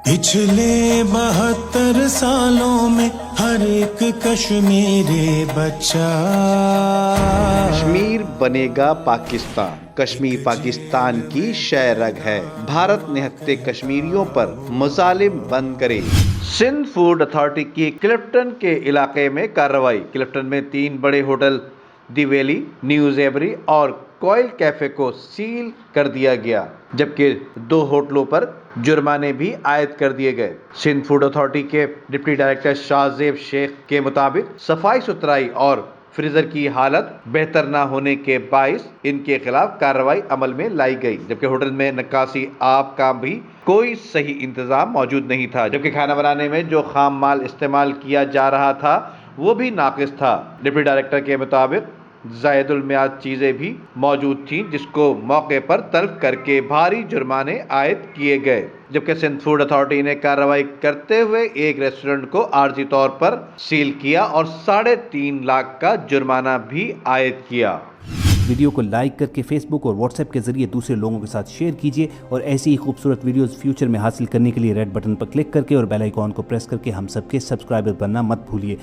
پچھلے 72 سالوں میں ہر ایک کشمیری بچہ کشمیر بنے گا پاکستان، کشمیر پاکستان کی شہ رگ ہے، بھارت نہتے کشمیریوں پر مظالم بند کرے۔ سندھ فوڈ اتھارٹی کی کلفٹن کے علاقے میں کارروائی۔ کلفٹن میں 3 بڑے ہوٹل دی ویلی، نیو زیبری اور کوئل کیفے کو سیل کر دیا گیا، جبکہ 2 ہوٹلوں پر جرمانے بھی عائد کر دیے گئے۔ سندھ فوڈ اتھارٹی کے ڈپٹی ڈائریکٹر شاہ زیب شیخ کے مطابق صفائی ستھرائی اور فریزر کی حالت بہتر نہ ہونے کے باعث ان کے خلاف کارروائی عمل میں لائی گئی، جبکہ ہوٹل میں نکاسی آب کا بھی کوئی صحیح انتظام موجود نہیں تھا، جبکہ کھانا بنانے میں جو خام مال استعمال کیا جا رہا تھا وہ بھی ناقص تھا۔ ڈپٹی ڈائریکٹر کے مطابق زائد المیعاد چیزیں بھی موجود تھیں، جس کو موقع پر تلف کر کے بھاری جرمانے عائد کیے گئے، جبکہ سندھ فوڈ اتھارٹی نے کارروائی کرتے ہوئے ایک ریسٹورنٹ کو عارضی طور پر سیل کیا اور 3.5 لاکھ کا جرمانہ بھی عائد کیا۔ ویڈیو کو لائک کر کے فیس بک اور واٹس ایپ کے ذریعے دوسرے لوگوں کے ساتھ شیئر کیجیے، اور ایسی ہی خوبصورت ویڈیوز فیوچر میں حاصل کرنے کے لیے ریڈ بٹن پر کلک کر کے اور بیل آئیکن کو پریس کر کے ہم سب کے سبسکرائبر بننا مت بھولیے۔